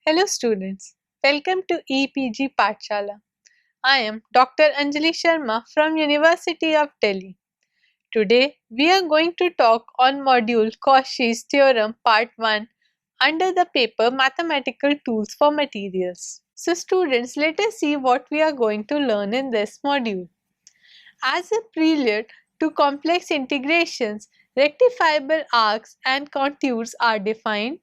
Hello students, welcome to EPG Pathshala. I am Dr. Anjali Sharma from University of Delhi. Today we are going to talk on module Cauchy's theorem part 1 under the paper Mathematical Tools for Materials. So students, let us see what we are going to learn in this module. As a prelude to complex integrations, rectifiable arcs and contours are defined.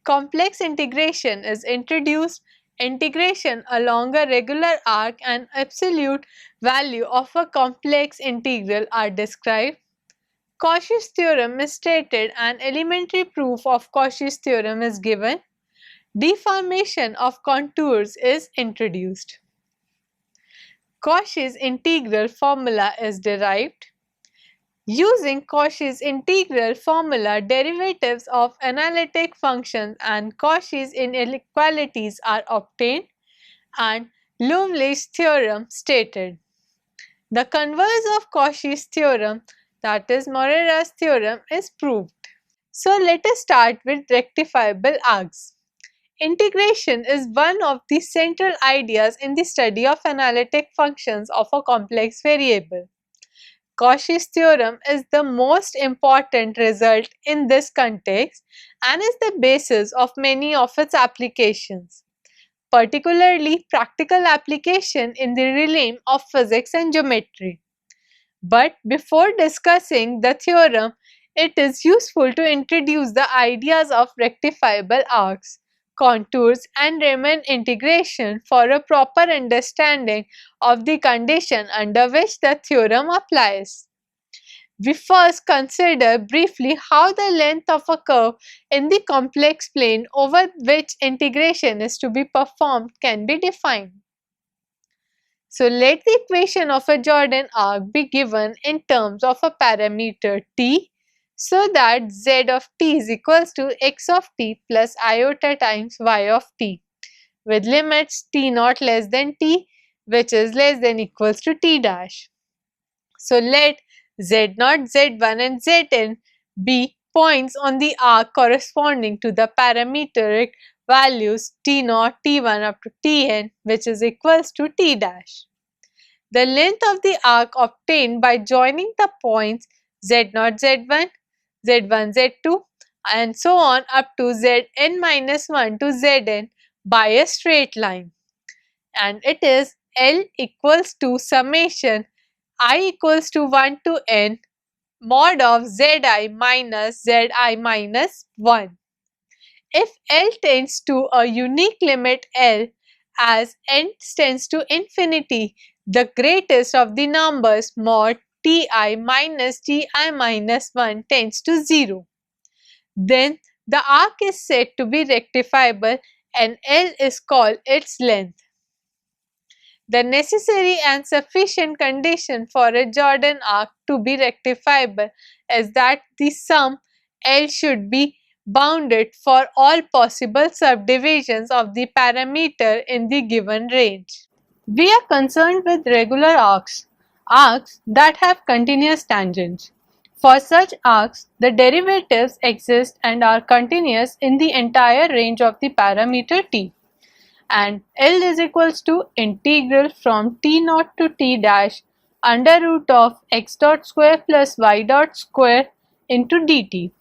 Complex integration is introduced. Integration along a regular arc and absolute value of a complex integral are described. Cauchy's theorem is stated and elementary proof of Cauchy's theorem is given. Deformation of contours is introduced. Cauchy's integral formula is derived. Using Cauchy's integral formula, derivatives of analytic functions and Cauchy's inequalities are obtained and Lovelace's theorem stated. The converse of Cauchy's theorem, that is Morera's theorem, is proved. So let us start with rectifiable arcs. Integration is one of the central ideas in the study of analytic functions of a complex variable. Cauchy's theorem is the most important result in this context and is the basis of many of its applications, particularly practical application in the realm of physics and geometry. But before discussing the theorem, it is useful to introduce the ideas of rectifiable arcs, contours and Riemann integration for a proper understanding of the condition under which the theorem applies. We first consider briefly how the length of a curve in the complex plane over which integration is to be performed can be defined. So let the equation of a Jordan arc be given in terms of a parameter t, so that z of t is equals to x of t plus iota times y of t, with limits t naught less than t, which is less than equals to t dash. So let z naught, z1 and zn be points on the arc corresponding to the parametric values t naught, t1 up to tn, which is equals to t dash. The length of the arc obtained by joining the points z0 z1, z1 z2 and so on up to zn minus 1 to zn by a straight line, and it is L equals to summation I equals to 1 to n mod of zi minus zi minus 1. If L tends to a unique limit L as n tends to infinity, the greatest of the numbers mod ti minus ti minus 1 tends to 0. Then the arc is said to be rectifiable and L is called its length. The necessary and sufficient condition for a Jordan arc to be rectifiable is that the sum L should be bounded for all possible subdivisions of the parameter in the given range. We are concerned with regular arcs, arcs that have continuous tangents. For such arcs, the derivatives exist and are continuous in the entire range of the parameter t, and L is equals to integral from t naught to t dash under root of x dot square plus y dot square into dt.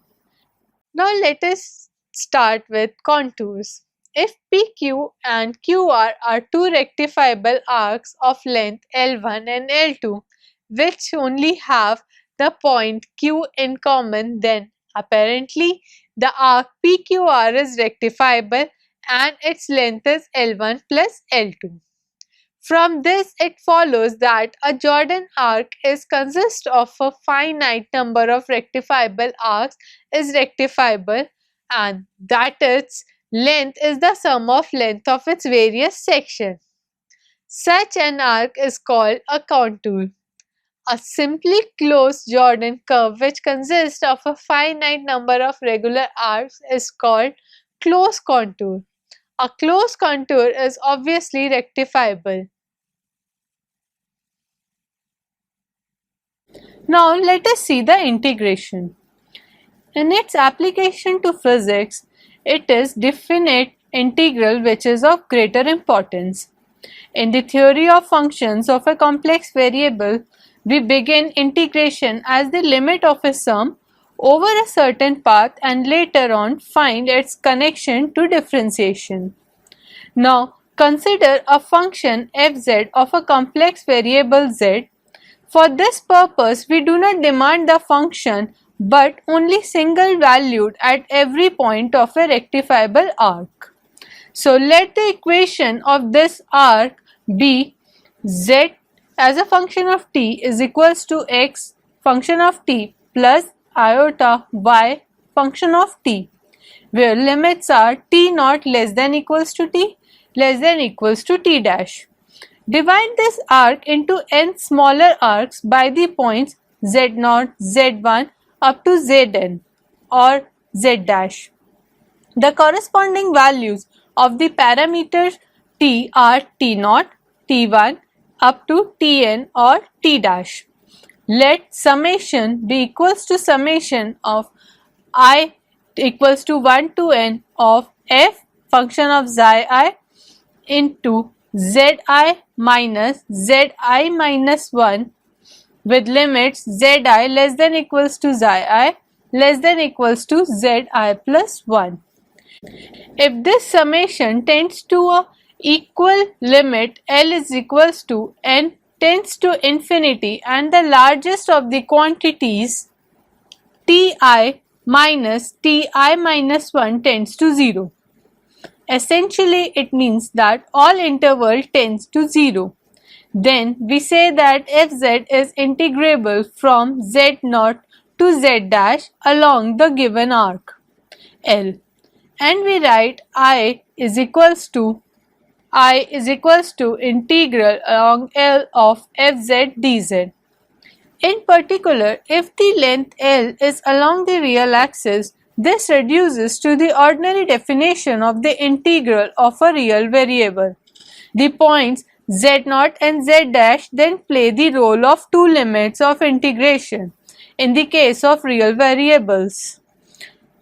Now let us start with contours. If PQ and QR are two rectifiable arcs of length L1 and L2 which only have the point Q in common, then apparently the arc PQR is rectifiable and its length is L1 plus L2. From this it follows that a Jordan arc consists of a finite number of rectifiable arcs is rectifiable and that its length is the sum of length of its various sections. Such an arc is called a contour. A simply closed Jordan curve which consists of a finite number of regular arcs is called closed contour. A closed contour is obviously rectifiable. Now let us see the integration. In its application to physics, it is definite integral which is of greater importance. In the theory of functions of a complex variable, we begin integration as the limit of a sum over a certain path and later on find its connection to differentiation. Now consider a function fz of a complex variable z. For this purpose, we do not demand the function but only single valued at every point of a rectifiable arc. So let the equation of this arc be z as a function of t is equals to x function of t plus iota y function of t, where limits are t naught less than equals to t less than equals to t dash. Divide this arc into n smaller arcs by the points z0, z1 up to zn or z dash. The corresponding values of the parameters t are t0, t1 up to tn or t dash. Let summation be equals to summation of I equals to 1 to n of f function of xi into zi minus zi minus 1 with limits zi less than equals to xi less than equals to zi plus 1. If this summation tends to a equal limit L is equals to n tends to infinity and the largest of the quantities ti minus ti minus 1 tends to 0. Essentially, it means that all interval tends to 0. Then we say that fz is integrable from z0 to z dash along the given arc L, and we write I is equals to integral along L of fz dz. In particular, if the length L is along the real axis, this reduces to the ordinary definition of the integral of a real variable. The points z0 and z dash then play the role of two limits of integration in the case of real variables.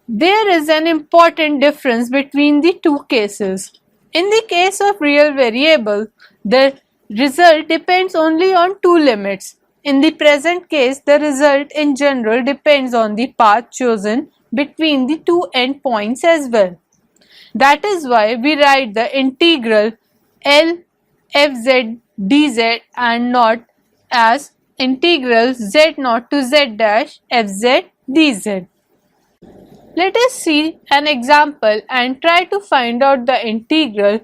There is an important difference between the two cases. In the case of real variable, the result depends only on two limits. In the present case, the result in general depends on the path chosen between the two endpoints as well. That is why we write the integral L fz dz and not as integral z0 to z dash fz dz. Let us see an example and try to find out the integral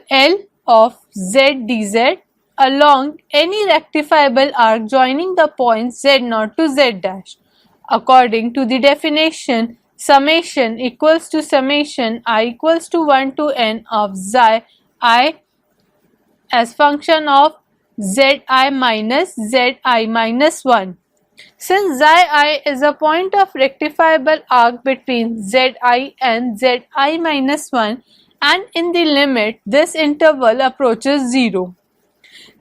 L of z dz along any rectifiable arc joining the points z0 to z dash. According to the definition, summation equals to summation I equals to 1 to n of xi I as function of zi minus 1. Since xi is a point of rectifiable arc between zi and zi minus 1 and in the limit this interval approaches 0.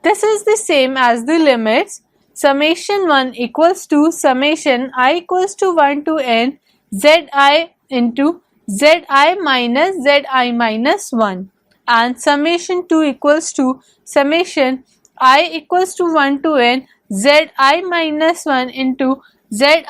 This is the same as the limits summation 1 equals to summation I equals to 1 to n zi into zi minus 1 and summation 2 equals to summation I equals to 1 to n zi minus 1 into zi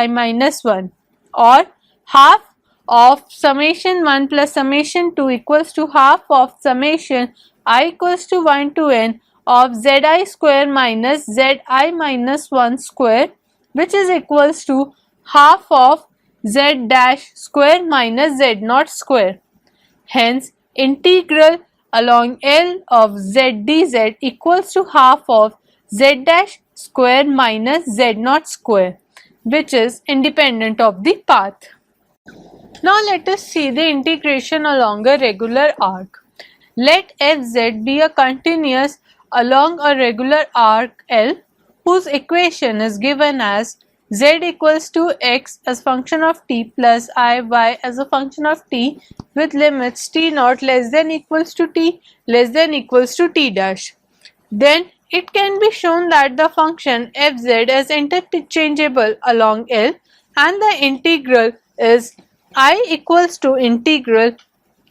minus 1 or half of summation 1 plus summation 2 equals to half of summation I equals to 1 to n of zi square minus zi minus 1 square, which is equals to half of z dash square minus z naught square. Hence, integral along L of z dz equals to half of z dash square minus z naught square, which is independent of the path. Now let us see the integration along a regular arc. Let fz be a continuous along a regular arc L whose equation is given as z equals to x as function of t plus I y as a function of t with limits t naught less than equals to t less than equals to t dash. Then it can be shown that the function fz is interchangeable along L and the integral is I equals to integral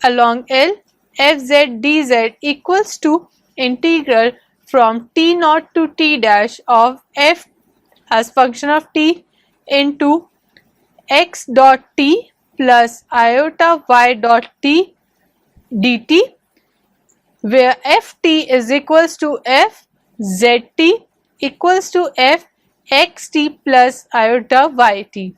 along L fz dz equals to integral from t naught to t dash of f as function of t into x dot t plus iota y dot t dt, where ft is equals to f zt equals to f xt plus iota yt.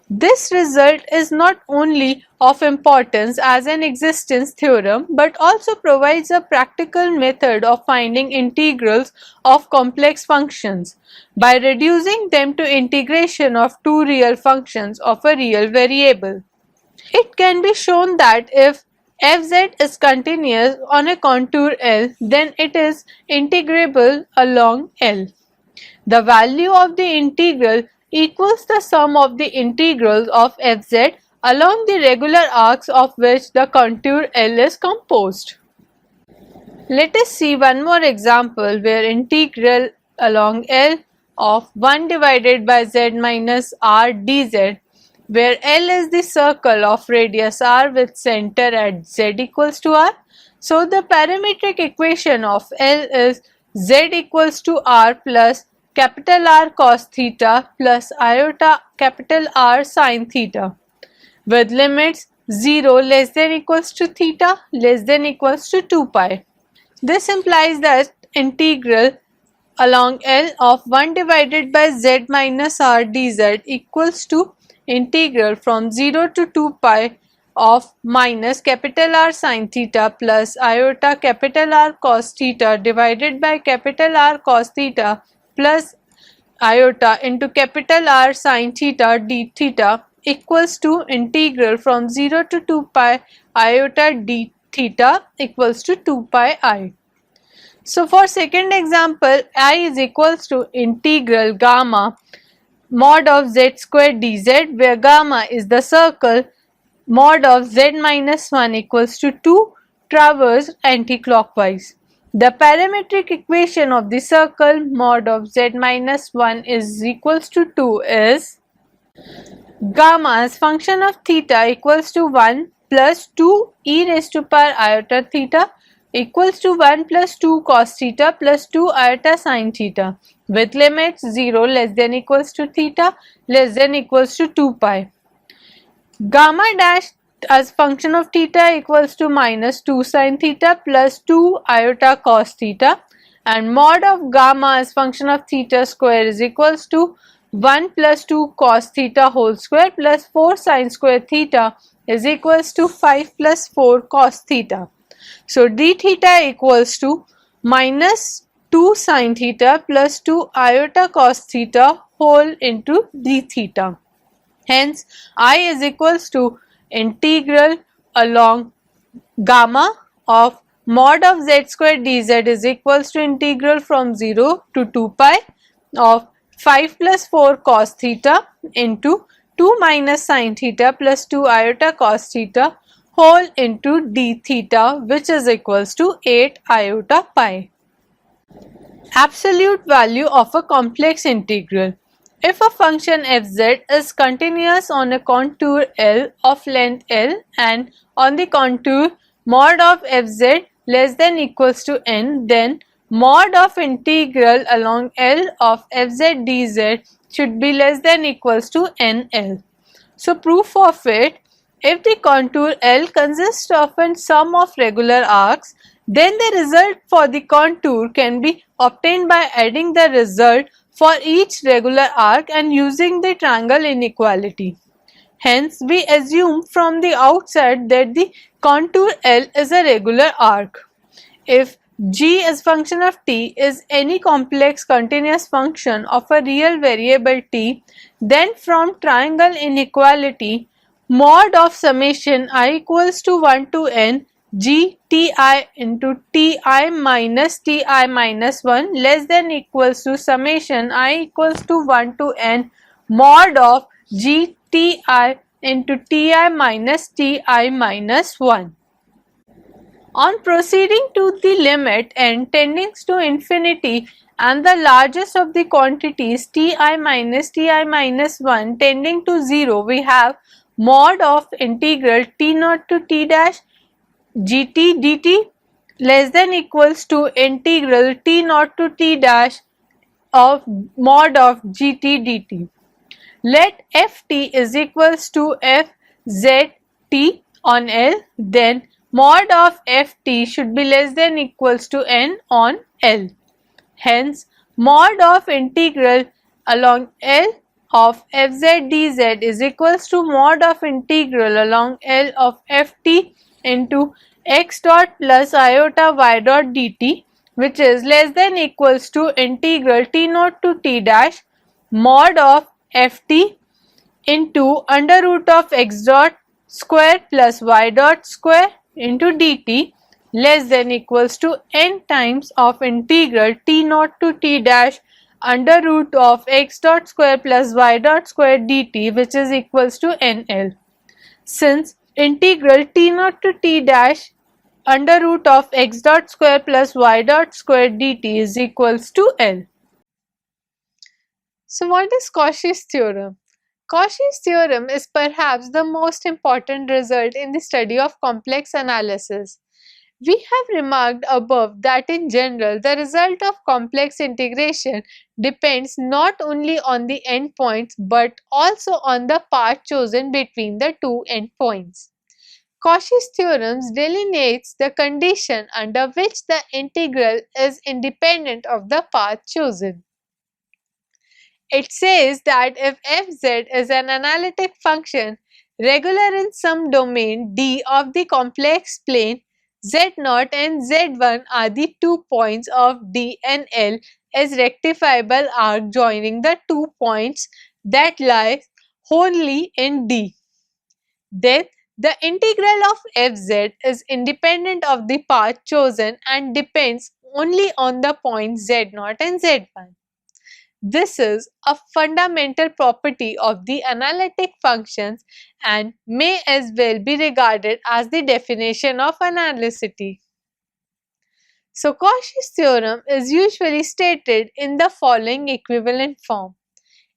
This result is not only of importance as an existence theorem but also provides a practical method of finding integrals of complex functions by reducing them to integration of two real functions of a real variable. It can be shown that if fz is continuous on a contour L, then it is integrable along L. The value of the integral equals the sum of the integrals of fz along the regular arcs of which the contour L is composed. Let us see one more example where integral along L of 1 divided by z minus r dz, where L is the circle of radius r with center at z equals to r. So the parametric equation of L is z equals to r plus capital R cos theta plus iota capital R sin theta, with limits 0 less than equals to theta less than equals to 2 pi. This implies that integral along L of 1 divided by z minus r dz equals to integral from 0 to 2 pi of minus capital R sin theta plus iota capital R cos theta divided by capital R cos theta plus iota into capital R sin theta d theta equals to integral from 0 to 2 pi iota d theta equals to 2 pi I. So for second example, I is equals to integral gamma mod of z square dz, where gamma is the circle mod of z minus 1 equals to 2 traverse anticlockwise. The parametric equation of the circle mod of z minus 1 is equals to 2 is gamma as function of theta equals to 1 plus 2 e raised to power iota theta equals to 1 plus 2 cos theta plus 2 iota sin theta, with limits 0 less than equals to theta less than equals to 2 pi. Gamma dash as function of theta equals to minus 2 sin theta plus 2 iota cos theta, and mod of gamma as function of theta square is equals to 1 plus 2 cos theta whole square plus 4 sin square theta is equals to 5 plus 4 cos theta. So d theta equals to minus 2 sin theta plus 2 iota cos theta whole into d theta. Hence, I is equals to integral along gamma of mod of z square dz is equals to integral from 0 to 2 pi of 5 plus 4 cos theta into 2 minus sin theta plus 2 iota cos theta whole into d theta, which is equals to 8 iota pi. Absolute value of a complex integral. If a function fz is continuous on a contour L of length L and on the contour mod of fz less than equals to n, then mod of integral along L of fz dz should be less than equals to nl. So proof of it: if the contour L consists of a sum of regular arcs, then the result for the contour can be obtained by adding the result for each regular arc and using the triangle inequality. Hence, we assume from the outset that the contour L is a regular arc. If g as function of t is any complex continuous function of a real variable t, then from triangle inequality, mod of summation I equals to 1 to n g ti into ti minus 1 less than equals to summation I equals to 1 to n mod of g ti into ti minus 1. On proceeding to the limit n tending to infinity and the largest of the quantities ti minus 1 tending to 0, we have mod of integral t naught to t dash gt dt less than equals to integral t naught to t dash of mod of gt dt. Let ft is equals to fzt on L, then mod of ft should be less than equals to n on L. Hence, mod of integral along L of fz dz is equals to mod of integral along L of ft into x dot plus iota y dot dt, which is less than equals to integral t naught to t dash mod of ft into under root of x dot square plus y dot square into dt less than equals to n times of integral t naught to t dash under root of x dot square plus y dot square dt, which is equals to nl. Since integral t naught to t dash under root of x dot square plus y dot square dt is equals to L. So what is Cauchy's theorem? Cauchy's theorem is perhaps the most important result in the study of complex analysis. We have remarked above that in general the result of complex integration depends not only on the endpoints but also on the path chosen between the two endpoints. Cauchy's theorem delineates the condition under which the integral is independent of the path chosen. It says that if fz is an analytic function regular in some domain D of the complex plane, z0 and z1 are the 2 points of D and L as rectifiable arc joining the 2 points that lie wholly in D. Then the integral of fz is independent of the path chosen and depends only on the points z0 and z1. This is a fundamental property of the analytic functions and may as well be regarded as the definition of analyticity. So Cauchy's theorem is usually stated in the following equivalent form.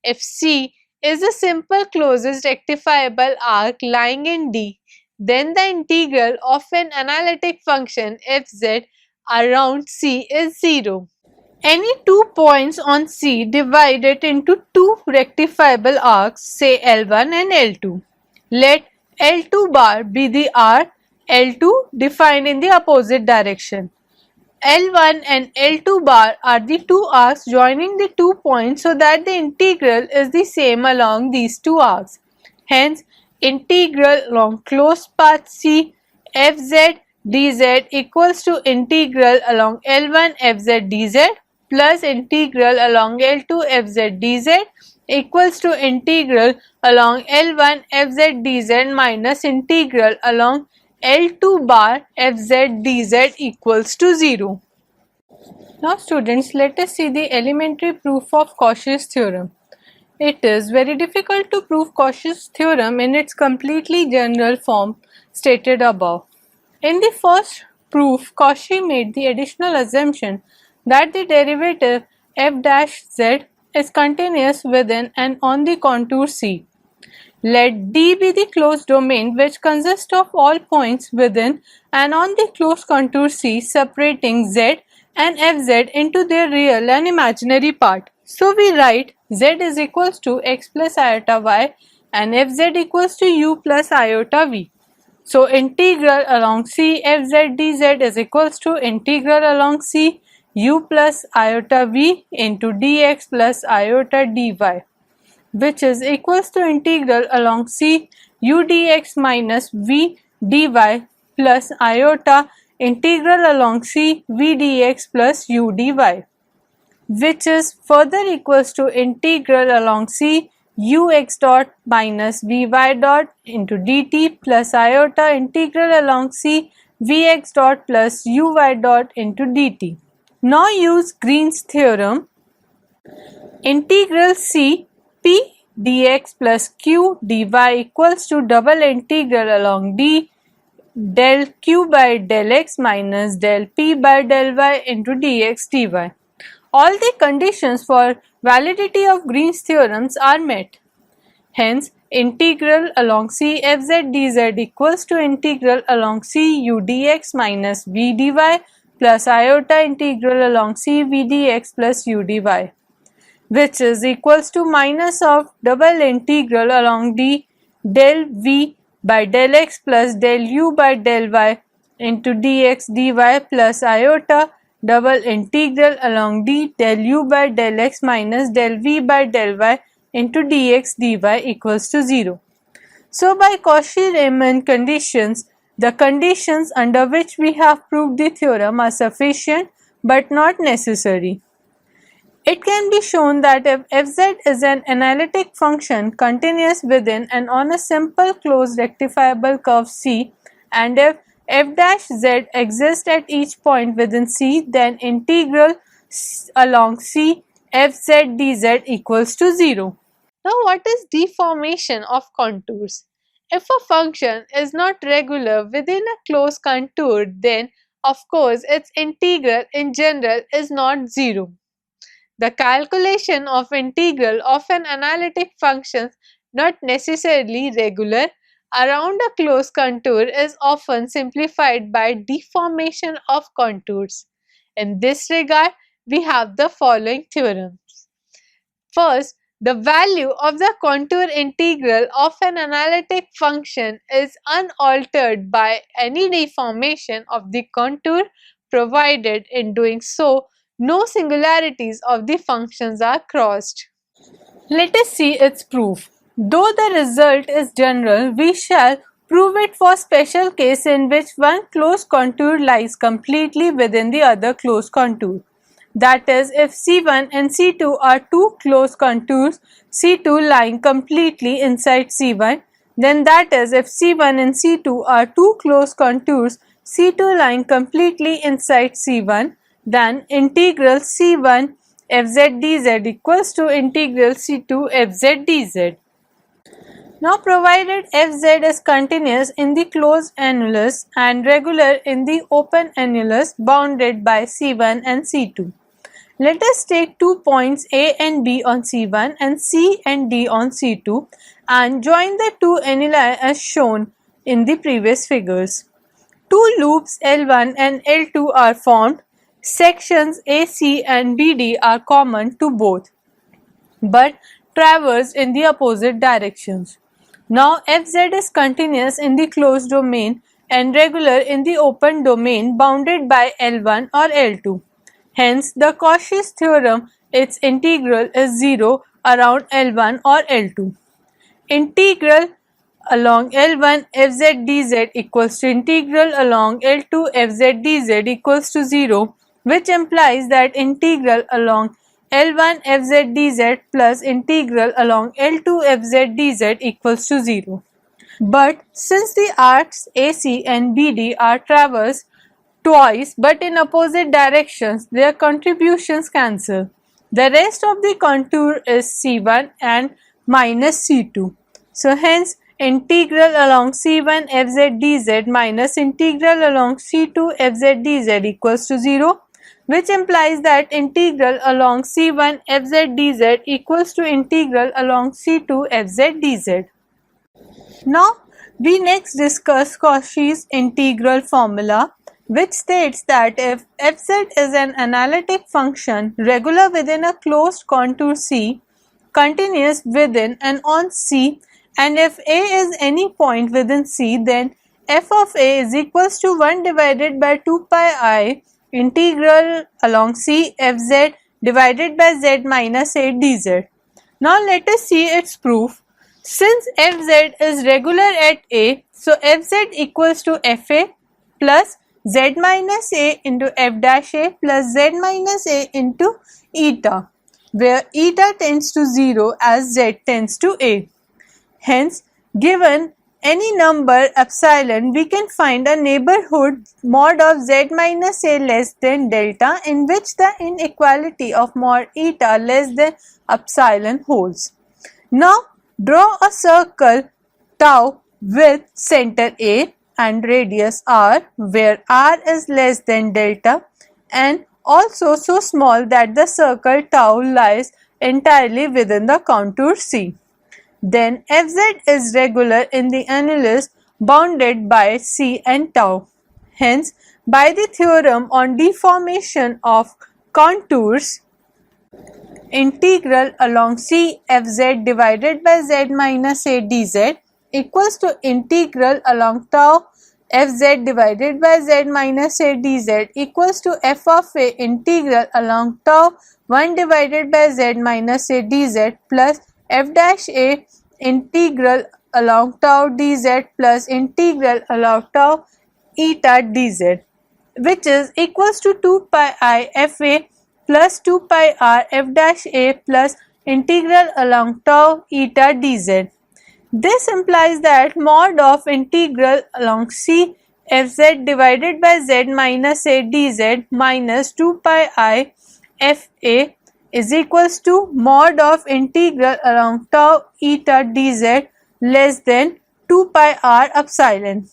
If C is a simple closest rectifiable arc lying in D, then the integral of an analytic function fz around C is 0. Any 2 points on C divide it into 2 rectifiable arcs, say L1 and L2. Let L2 bar be the arc L2 defined in the opposite direction. L1 and L2 bar are the two arcs joining the 2 points so that the integral is the same along these 2 arcs. Hence, integral along closed path C fz dz equals to integral along L1 fz dz plus integral along L2 fz dz equals to integral along L1 fz dz minus integral along L2 bar fz dz equals to 0. Now students, let us see the elementary proof of Cauchy's theorem. It is very difficult to prove Cauchy's theorem in its completely general form stated above. In the first proof, Cauchy made the additional assumption that the derivative f dash z is continuous within and on the contour C. Let D be the closed domain which consists of all points within and on the closed contour C separating z and fz into their real and imaginary part. So we write z is equals to x plus iota y and fz equals to u plus iota v. So integral along C fz dz is equals to integral along C u plus iota v into dx plus iota dy, which is equals to integral along C u dx minus v dy plus iota integral along C v dx plus u dy, which is further equals to integral along C u x dot minus vy dot into dt plus iota integral along C vx dot plus uy dot into dt. Now use Green's theorem. Integral C p dx plus q dy equals to double integral along d del q by del x minus del p by del y into dx dy. All the conditions for validity of Green's theorems are met. Hence, integral along C f z dz equals to integral along C u dx minus v dy plus iota integral along C v dx plus u dy, which is equals to minus of double integral along d del v by del x plus del u by del y into dx dy plus iota double integral along d del u by del x minus del v by del y into dx dy equals to 0. So by Cauchy-Riemann conditions, the conditions under which we have proved the theorem are sufficient but not necessary. It can be shown that if fz is an analytic function continuous within and on a simple closed rectifiable curve C, and if f dash z exists at each point within C, then integral along C fz dz equals to 0. Now what is deformation of contours? If a function is not regular within a closed contour, then of course its integral in general is not 0. The calculation of integral of an analytic function not necessarily regular around a closed contour is often simplified by deformation of contours. In this regard, we have the following theorems. First, the value of the contour integral of an analytic function is unaltered by any deformation of the contour, provided in doing so no singularities of the functions are crossed. Let us see its proof. Though the result is general, we shall prove it for special case in which one closed contour lies completely within the other closed contour. That is, if C1 and C2 are two closed contours, C2 lying completely inside C1, then that is, if C1 and C2 are two closed contours, C2 lying completely inside C1, then integral C1 fz dz equals to integral C2 fz dz. Now provided fz is continuous in the closed annulus and regular in the open annulus bounded by C1 and C2. Let us take 2 points A and B on C1 and C and D on C2 and join the two annuli as shown in the previous figures. Two loops L1 and L2 are formed. Sections AC and BD are common to both, but traverse in the opposite directions. Now fz is continuous in the closed domain and regular in the open domain bounded by L1 or L2. Hence, the Cauchy's theorem, its integral is 0 around L1 or L2. Integral along L1 fz dz equals to integral along L2 fz dz equals to 0, which implies that integral along L1 fz dz plus integral along L2 fz dz equals to 0. But since the arcs AC and BD are traversed twice but in opposite directions, their contributions cancel. The rest of the contour is C1 and minus C2. So hence integral along C1 fz dz minus integral along C2 fz dz equals to 0, which implies that integral along C1 fz dz equals to integral along C2 fz dz. Now we next discuss Cauchy's integral formula, which states that if fz is an analytic function regular within a closed contour C, continuous within and on C, and if A is any point within C, then f of A is equals to 1 divided by 2 pi I integral along C fz divided by z minus a dz. Now let us see its proof. Since fz is regular at A, so fz equals to fa plus z minus a into f dash a plus z minus a into eta, where eta tends to 0 as z tends to a. Hence, given any number epsilon, we can find a neighborhood mod of z minus a less than delta in which the inequality of mod eta less than epsilon holds. Now, draw a circle tau with center A and radius r, where r is less than delta and also so small that the circle tau lies entirely within the contour C. then Fz is regular in the annulus bounded by C and tau. Hence, by the theorem on deformation of contours, integral along C Fz divided by z minus a dz equals to integral along tau Fz divided by z minus a dz equals to f of a integral along tau 1 divided by z minus a dz plus f dash a integral along tau dz plus integral along tau eta dz, which is equals to 2 pi I f a plus 2 pi r f dash a plus integral along tau eta dz. This implies that mod of integral along C Fz divided by z minus a dz minus 2 pi I f a is equals to mod of integral along tau eta dz less than 2 pi r epsilon.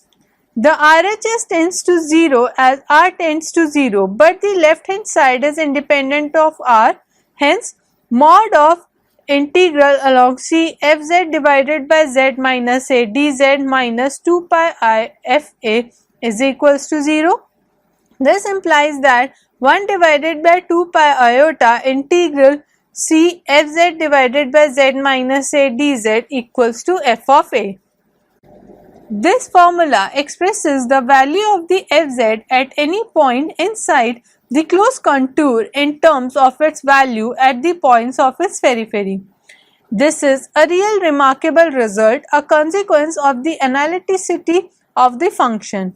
The RHS tends to 0 as r tends to 0, but the left hand side is independent of r. Hence, mod of integral along C Fz divided by z minus a dz minus 2 pi I f a is equals to 0. This implies that 1 divided by 2 pi iota integral C Fz divided by z minus a dz equals to f of a. This formula expresses the value of the Fz at any point inside the closed contour in terms of its value at the points of its periphery. This is a real remarkable result, a consequence of the analyticity of the function.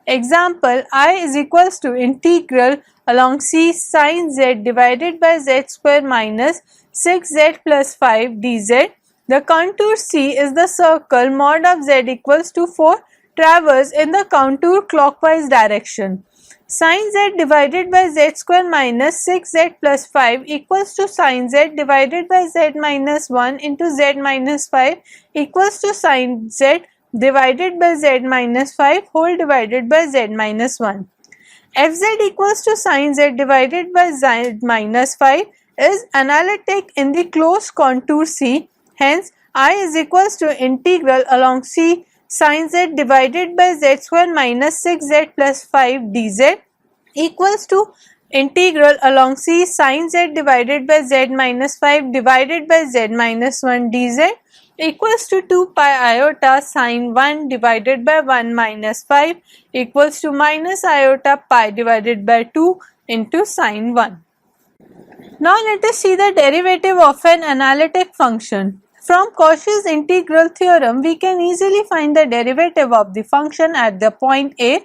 Example, I is equals to integral along C sin z divided by z square minus 6z plus 5 dz. The contour C is the circle mod of z equals to 4 traverse in the contour clockwise direction. Sin z divided by z square minus 6z plus 5 equals to sin z divided by z minus 1 into z minus 5 equals to sin z divided by z minus 5 whole divided by z minus 1. Fz equals to sin z divided by z minus 5 is analytic in the closed contour C. Hence, I is equals to integral along C sin z divided by z square minus 6z plus 5 dz equals to integral along C sin z divided by z minus 5 divided by z minus 1 dz equals to 2 pi iota sin 1 divided by 1 minus 5 equals to minus iota pi divided by 2 into sin 1. Now let us see the derivative of an analytic function. From Cauchy's integral theorem, we can easily find the derivative of the function at the point A,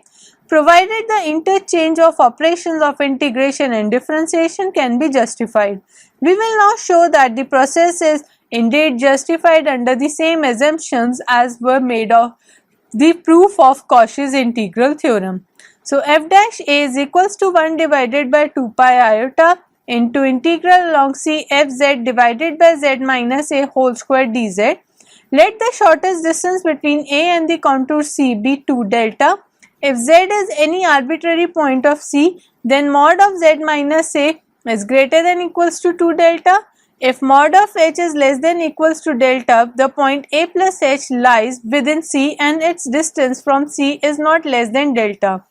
provided the interchange of operations of integration and differentiation can be justified. We will now show that the process is indeed justified under the same assumptions as were made of the proof of Cauchy's integral theorem. So, f dash a is equals to 1 divided by 2 pi iota into integral along C Fz divided by z minus a whole square dz. Let the shortest distance between A and the contour C be 2 delta. If z is any arbitrary point of C, then mod of z minus a is greater than equals to 2 delta. If mod of h is less than equals to delta, the point A plus h lies within C and its distance from C is not less than delta.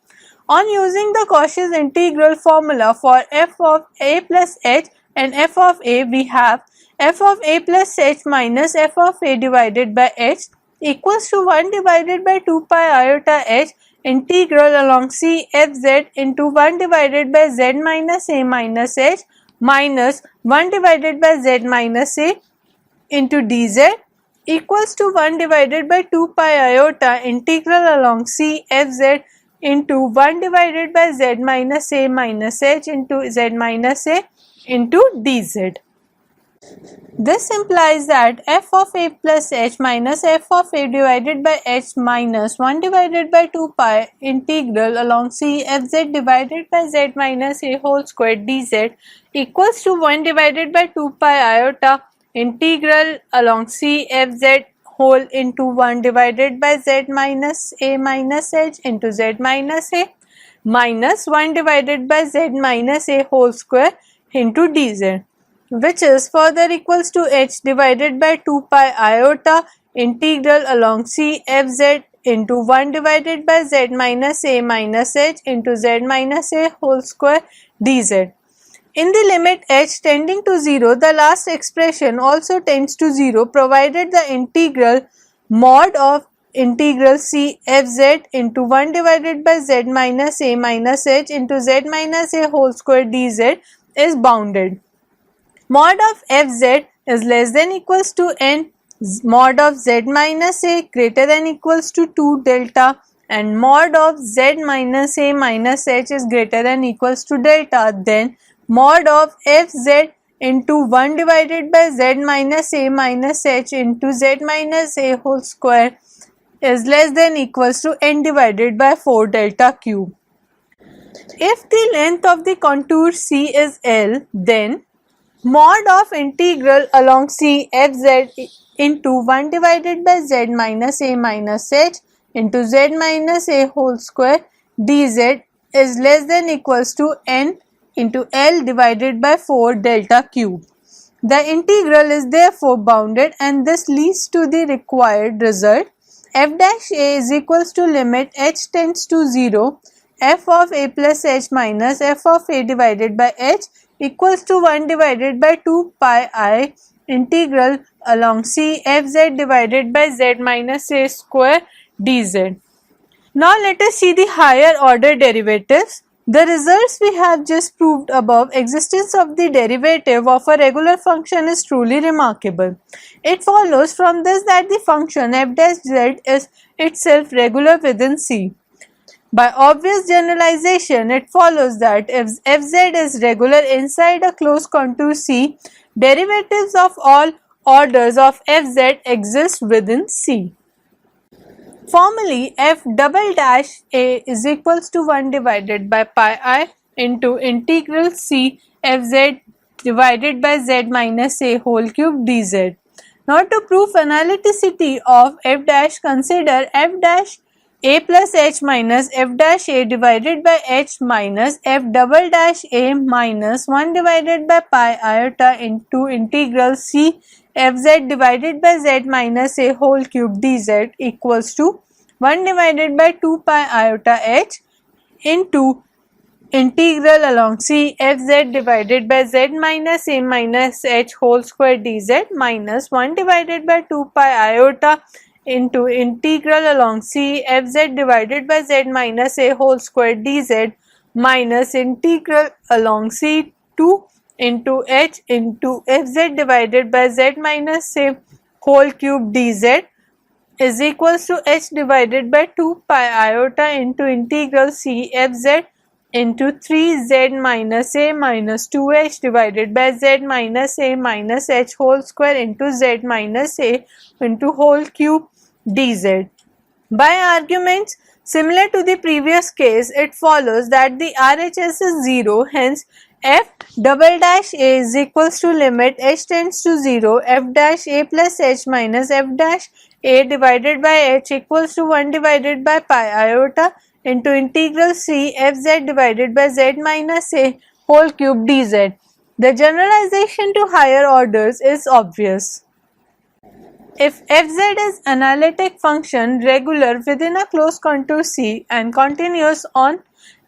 On using the Cauchy's integral formula for f of a plus h and f of a, we have f of a plus h minus f of a divided by h equals to 1 divided by 2 pi iota h integral along C Fz into 1 divided by z minus a minus h minus 1 divided by z minus a into dz equals to 1 divided by 2 pi iota integral along C Fz into 1 divided by z minus a minus h into z minus a into dz. This implies that f of a plus h minus f of a divided by h minus 1 divided by 2 pi integral along C Fz divided by z minus a whole square dz equals to 1 divided by 2 pi iota integral along C Fz whole into 1 divided by z minus a minus h into z minus a minus 1 divided by z minus a whole square into dz. which is further equals to h divided by 2 pi iota integral along c f z into 1 divided by z minus a minus h into z minus a whole square dz. In the limit h tending to 0, the last expression also tends to 0 provided the integral mod of integral c f z into 1 divided by z minus a minus h into z minus a whole square dz is bounded. Mod of fz is less than equals to n, mod of z minus a greater than equals to 2 delta, and mod of z minus a minus h is greater than equals to delta, then mod of fz into 1 divided by z minus a minus h into z minus a whole square is less than equals to n divided by 4 delta cube. If the length of the contour C is L, then mod of integral along C fz into 1 divided by z minus a minus h into z minus a whole square dz is less than equals to n into L divided by 4 delta cube. The integral is therefore bounded, and this leads to the required result. F dash a is equals to limit h tends to 0 f of a plus h minus f of a divided by h equals to 1 divided by 2 pi I integral along C fz divided by z minus a square dz. Now let us see the higher order derivatives. The results we have just proved above, existence of the derivative of a regular function is truly remarkable. It follows from this that the function f dash z is itself regular within C. By obvious generalization, it follows that if fz is regular inside a closed contour C, derivatives of all orders of fz exist within C. Formally, f double dash a is equals to 1 divided by pi I into integral C fz divided by z minus a whole cube dz. Now to prove analyticity of f dash, consider f dash a plus h minus f dash a divided by h minus f double dash a minus 1 divided by pi iota into integral C fz divided by z minus a whole cube dz equals to 1 divided by 2 pi iota h into integral along C fz divided by z minus a minus h whole square dz minus 1 divided by 2 pi iota into integral along C fz divided by z minus a whole square dz minus integral along C 2 into h into fz divided by z minus a whole cube dz is equals to h divided by 2 pi iota into integral C fz into 3z minus a minus 2h divided by z minus a minus h whole square into z minus a into whole cube dz. By arguments similar to the previous case, it follows that the RHS is 0, hence f double dash a is equals to limit h tends to 0 f dash a plus h minus f dash a divided by h equals to 1 divided by pi iota into integral C fz divided by z minus a whole cube dz. The generalization to higher orders is obvious. If fz is analytic function regular within a closed contour C and continuous on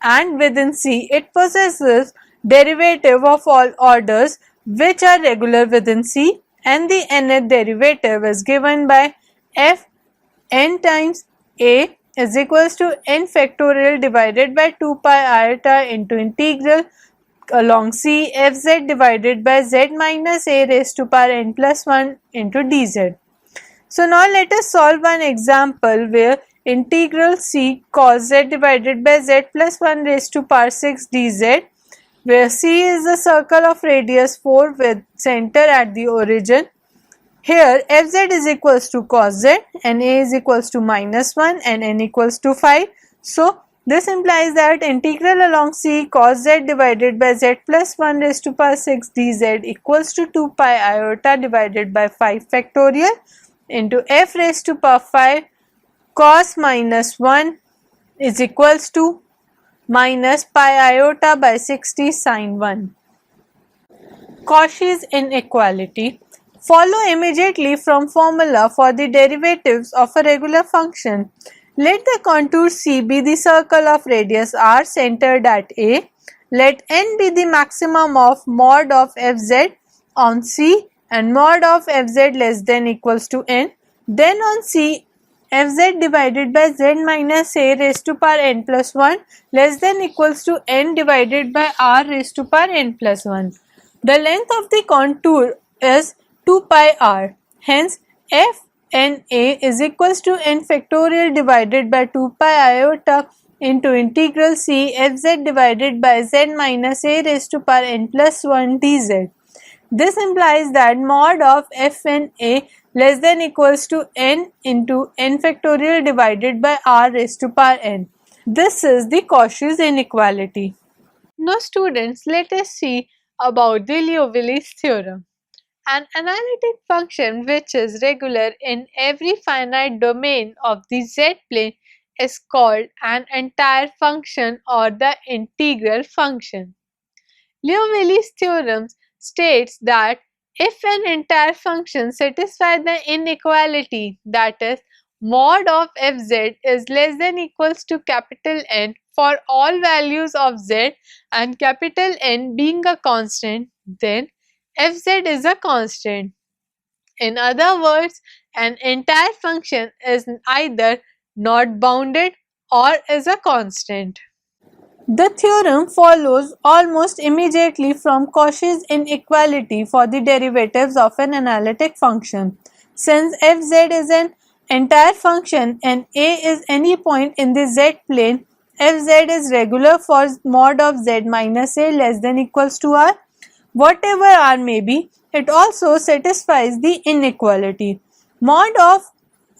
and within C, it possesses derivative of all orders which are regular within C, and the nth derivative is given by f n times a is equals to n factorial divided by 2 pi iota into integral along C fz divided by z minus a raised to power n plus 1 into dz. So now let us solve an example where integral C cos z divided by z plus 1 raised to power 6 dz, where C is the circle of radius 4 with center at the origin. Here fz is equals to cos z and a is equals to minus 1 and n equals to 5. So this implies that integral along C cos z divided by z plus 1 raised to power 6 dz equals to 2 pi iota divided by 5 factorial into f raised to power 5 cos minus 1 is equals to minus pi iota by 60 sin 1. Cauchy's inequality. Follow immediately from formula for the derivatives of a regular function. Let the contour C be the circle of radius r centered at A. Let n be the maximum of mod of fz on C and mod of fz less than equals to n. Then on C, fz divided by z minus a raised to power n plus 1 less than equals to n divided by r raised to power n plus 1. The length of the contour is 2 pi r. Hence, f n a is equals to n factorial divided by 2 pi iota into integral c fz divided by z minus a raised to power n plus 1 dz. This implies that mod of f n a less than equals to n into n factorial divided by r raised to power n. This is the Cauchy's inequality. Now students, let us see about the Liouville's theorem. An analytic function which is regular in every finite domain of the z-plane is called an entire function or the integral function. Liouville's theorem states that if an entire function satisfies the inequality, that is mod of fz is less than equals to capital N for all values of z and capital N being a constant, then fz is a constant. In other words, an entire function is either not bounded or is a constant. The theorem follows almost immediately from Cauchy's inequality for the derivatives of an analytic function. Since fz is an entire function and a is any point in the z-plane, fz is regular for mod of z minus a less than equals to r. Whatever r may be, it also satisfies the inequality. Mod of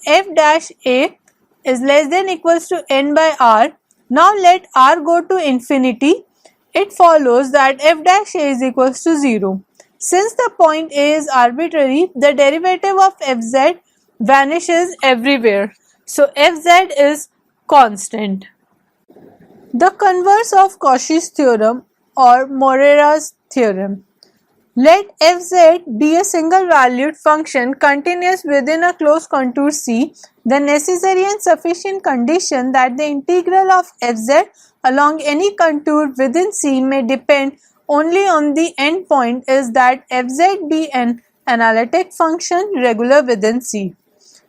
f dash a is less than equals to n by r. Now let r go to infinity. It follows that f dash a is equals to 0. Since the point a is arbitrary, the derivative of fz vanishes everywhere. So fz is constant. The converse of Cauchy's theorem or Morera's theorem. Let fz be a single valued function continuous within a closed contour C. The necessary and sufficient condition that the integral of fz along any contour within C may depend only on the endpoint is that fz be an analytic function regular within C.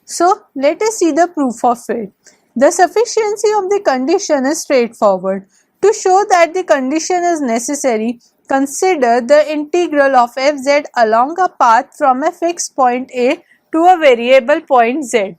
So, let us see the proof of it. The sufficiency of the condition is straightforward. To show that the condition is necessary, consider the integral of fz along a path from a fixed point A to a variable point z.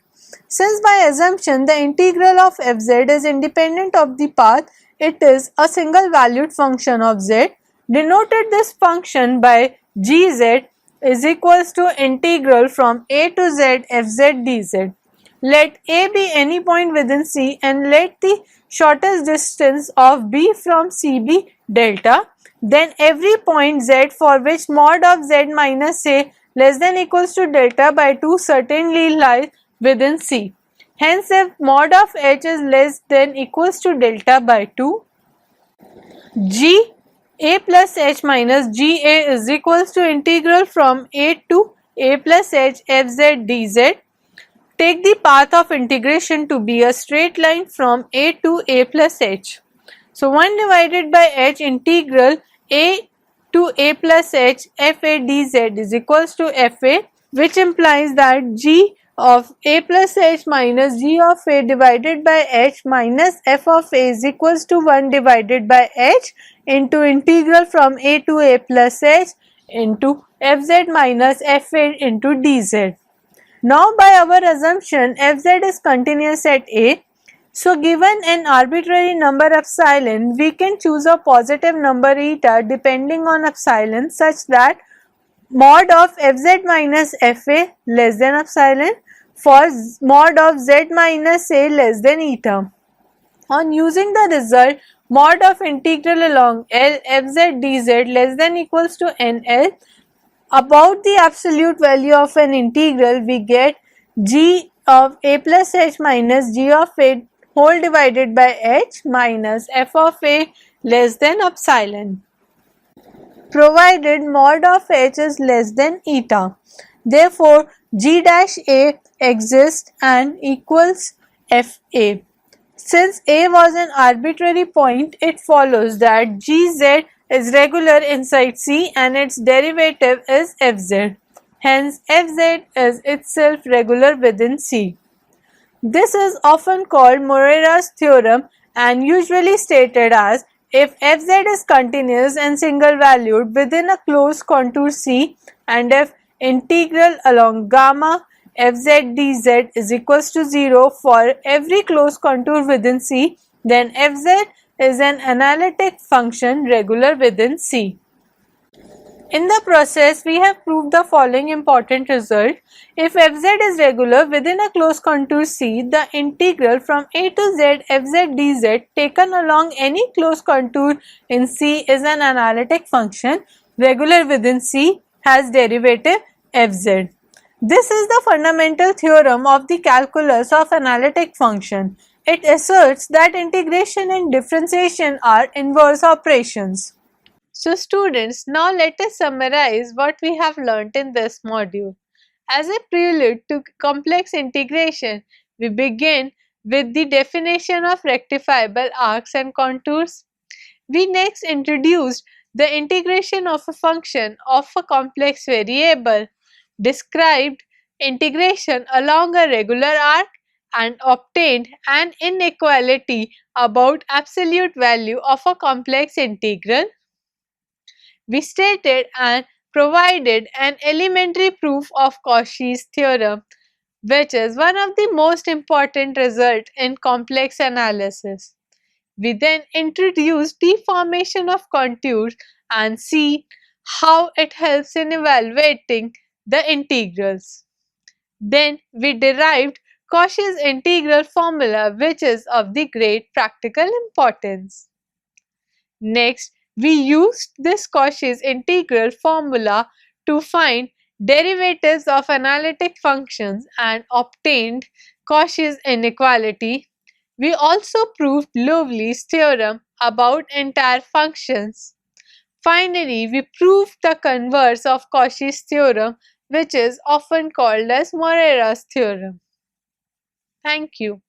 Since by assumption the integral of fz is independent of the path, it is a single valued function of z. Denoted this function by gz is equals to integral from a to z fz dz. Let a be any point within C and let the shortest distance of B from C be delta. Then every point z for which mod of z minus a less than equals to delta by 2 certainly lies within C. Hence, if mod of h is less than equals to delta by 2, g a plus h minus g a is equals to integral from a to a plus h fz dz. Take the path of integration to be a straight line from a to a plus h. So 1 divided by h integral a to a plus h fa dz is equals to fa, which implies that g of a plus h minus g of a divided by h minus f of a is equals to 1 divided by h into integral from a to a plus h into fz minus fa into dz. Now by our assumption fz is continuous at a, so given an arbitrary number epsilon, we can choose a positive number eta depending on epsilon such that mod of fz minus fa less than epsilon for mod of z minus a less than eta. On using the result mod of integral along L fz dz less than equals to nl, about the absolute value of an integral we get g of a plus h minus g of a whole divided by h minus f of a less than epsilon. provided mod of h is less than eta. Therefore, g dash a exists and equals fa. Since a was an arbitrary point, it follows that gz is regular inside C and its derivative is fz. Hence, fz is itself regular within C. This is often called Morera's theorem and usually stated as if fz is continuous and single valued within a closed contour C and if integral along gamma fz dz is equals to 0 for every closed contour within C, then fz is an analytic function regular within C. In the process, we have proved the following important result. If fz is regular within a closed contour C, the integral from a to z fz dz taken along any closed contour in C is an analytic function regular within C has derivative fz. This is the fundamental theorem of the calculus of analytic function. It asserts that integration and differentiation are inverse operations. So students, now let us summarize what we have learnt in this module. As a prelude to complex integration, we begin with the definition of rectifiable arcs and contours. We next introduced the integration of a function of a complex variable, described integration along a regular arc, and obtained an inequality about absolute value of a complex integral. We stated and provided an elementary proof of Cauchy's theorem, which is one of the most important results in complex analysis. We then introduced deformation of contours and see how it helps in evaluating the integrals. Then we derived Cauchy's integral formula, which is of the great practical importance. Next, we used this Cauchy's integral formula to find derivatives of analytic functions and obtained Cauchy's inequality. We also proved Lovelace's theorem about entire functions. Finally, we proved the converse of Cauchy's theorem, which is often called as Morera's theorem. Thank you.